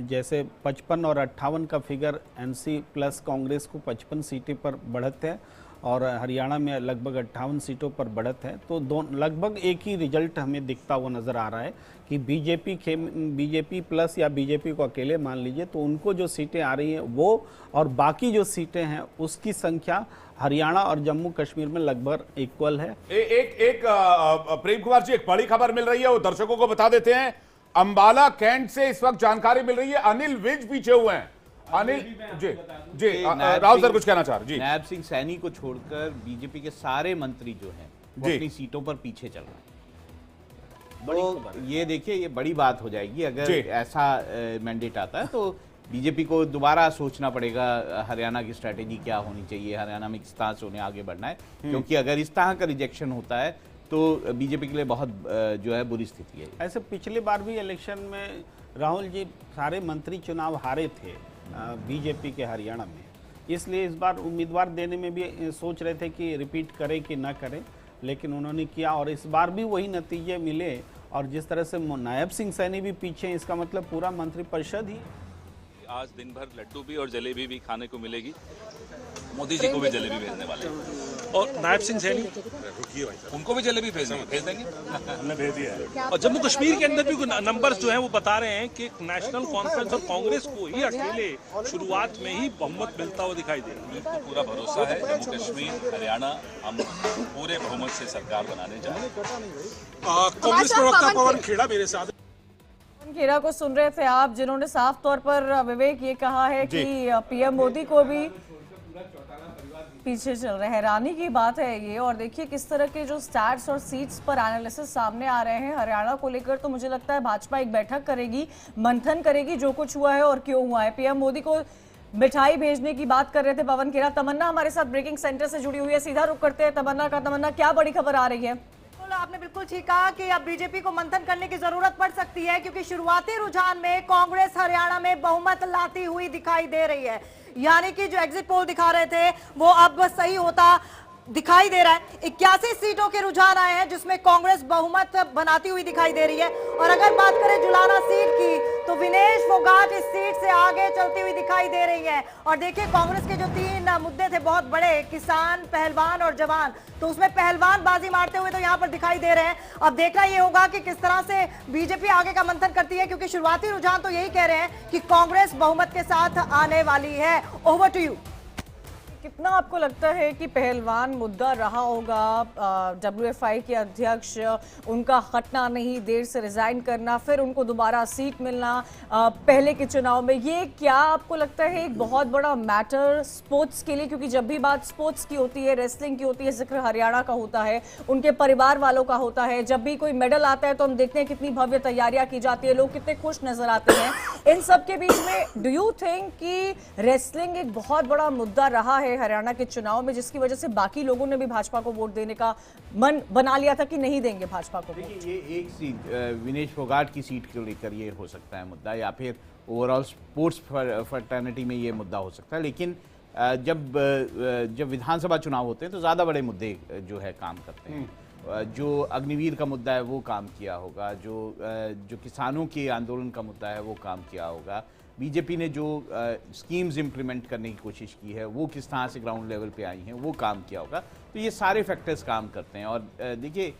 जैसे 55 और 58 का फिगर एनसी प्लस कांग्रेस को 55 सीटें पर बढ़त है और हरियाणा में लगभग 58 सीटों पर बढ़त है, तो लगभग एक ही रिजल्ट हमें दिखता हुआ नज़र आ रहा है कि बीजेपी प्लस या बीजेपी को अकेले मान लीजिए तो उनको जो सीटें आ रही हैं वो और बाकी जो सीटें हैं उसकी संख्या हरियाणा और जम्मू कश्मीर में लगभग इक्वल है। एक प्रेम कुमार जी, एक बड़ी खबर मिल रही है, वो दर्शकों को बता देते हैं। अंबाला कैंट से इस वक्त जानकारी मिल रही है, अनिल विज पीछे हुए हैं। अनिल जी जी राहुल सर कुछ कहना चाह रहे जी। नायब सिंह सैनी को छोड़कर बीजेपी के सारे मंत्री जो हैं वो अपनी सीटों पर पीछे चल रहे हैं। तो ये देखिए, ये बड़ी बात हो जाएगी अगर ऐसा मैंडेट आता है तो बीजेपी को दोबारा सोचना पड़ेगा हरियाणा की स्ट्रेटेजी क्या होनी चाहिए, हरियाणा में किस तरह से उन्हें आगे बढ़ना है, क्योंकि अगर इस तरह का रिजेक्शन होता है तो बीजेपी के लिए बहुत जो है बुरी स्थिति है। ऐसे पिछले बार भी इलेक्शन में राहुल जी सारे मंत्री चुनाव हारे थे बीजेपी के हरियाणा में, इसलिए इस बार उम्मीदवार देने में भी सोच रहे थे कि रिपीट करें कि ना करें, लेकिन उन्होंने किया और इस बार भी वही नतीजे मिले। और जिस तरह से नायब सिंह सैनी भी पीछे, इसका मतलब पूरा मंत्रिपरिषद ही। आज दिन भर लड्डू भी और जलेबी भी खाने को मिलेगी, मोदी जी को भी जलेबी भेजने वाले हैं। और नायब सिंह सैनी उनको भी जलेबी भेज देंगे, हमने भेज दिया है। और जम्मू कश्मीर के अंदर भी नंबर्स जो हैं वो बता रहे हैं कि नेशनल कॉन्फ्रेंस और कांग्रेस को ही अकेले शुरुआत में ही बहुमत मिलता हुआ दिखाई दे रहा है। तो पूरा भरोसा है, जम्मू कश्मीर हरियाणा हम पूरे बहुमत से सरकार बनाने जा रहे हैं। कांग्रेस प्रवक्ता पवन खेड़ा मेरे साथ। खेड़ा को सुन रहे थे आप, जिन्होंने साफ तौर पर विवेक ये कहा है कि पीएम मोदी को भी पीछे चल रहे हैं। हैरानी की बात है ये। और देखिए किस तरह के जो स्टैट्स और सीट्स पर एनालिसिस सामने आ रहे हैं हरियाणा को लेकर, तो मुझे लगता है भाजपा एक बैठक करेगी, मंथन करेगी जो कुछ हुआ है और क्यों हुआ है। पीएम मोदी को मिठाई भेजने की बात कर रहे थे पवन खेड़ा। तमन्ना हमारे साथ ब्रेकिंग सेंटर से जुड़ी हुई है, सीधा रुक करते हैं तमन्ना का। तमन्ना, क्या बड़ी खबर आ रही है? आपने बिल्कुल ठीक कहा कि अब बीजेपी को मंथन करने की जरूरत पड़ सकती है, क्योंकि शुरुआती रुझान में कांग्रेस हरियाणा में बहुमत लाती हुई दिखाई दे रही है। यानी कि जो एग्जिट पोल दिखा रहे थे वो अब सही होता दिखाई दे रहा है। 81 सीटों के रुझान आए हैं जिसमें कांग्रेस बहुमत बनाती हुई दिखाई दे रही है। और अगर बात करें जुलाना सीट की तो विनेश फोगाट इस सीट से आगे चलती हुई दिखाई दे रही है। और देखिए कांग्रेस के जो 3 मुद्दे थे बहुत बड़े, किसान, पहलवान और जवान, तो उसमें पहलवान बाजी मारते हुए तो यहाँ पर दिखाई दे रहे हैं। अब देखना ये होगा कि किस तरह से बीजेपी आगे का मंथन करती है, क्योंकि शुरुआती रुझान तो यही कह रहे हैं कि कांग्रेस बहुमत के साथ आने वाली है। Over to you. कितना आपको लगता है कि पहलवान मुद्दा रहा होगा? डब्ल्यूएफआई के अध्यक्ष, उनका हटना नहीं, देर से रिजाइन करना, फिर उनको दोबारा सीट मिलना पहले के चुनाव में, ये क्या आपको लगता है एक बहुत बड़ा मैटर स्पोर्ट्स के लिए? क्योंकि जब भी बात स्पोर्ट्स की होती है, रेसलिंग की होती है, जिक्र हरियाणा का होता है, उनके परिवार वालों का होता है। जब भी कोई मेडल आता है तो हम देखते हैं कितनी भव्य तैयारियां की जाती है, लोग कितने खुश नजर आते हैं। इन सब के बीच में डू यू थिंक कि रेसलिंग एक बहुत बड़ा मुद्दा रहा है हरियाणा के चुनाव में, जिसकी वजह से बाकी लोगों ने भी भाजपा को वोट देने का मन बना लिया था कि नहीं देंगे भाजपा को वोट? ये एक सीट विनेश फोगाट की सीट को लेकर ये हो सकता है मुद्दा, या फिर ओवरऑल स्पोर्ट्स फ्रेटर्निटी में ये मुद्दा हो सकता है। लेकिन जब विधानसभा चुनाव होते हैं तो ज़्यादा बड़े मुद्दे जो है काम करते हैं। जो अग्निवीर का मुद्दा है वो काम किया होगा, जो किसानों के आंदोलन का मुद्दा है वो काम किया होगा, बीजेपी ने जो स्कीम्स इम्प्लीमेंट करने की कोशिश की है वो किस तरह से ग्राउंड लेवल पे आई हैं वो काम किया होगा। तो ये सारे फैक्टर्स काम करते हैं। और देखिए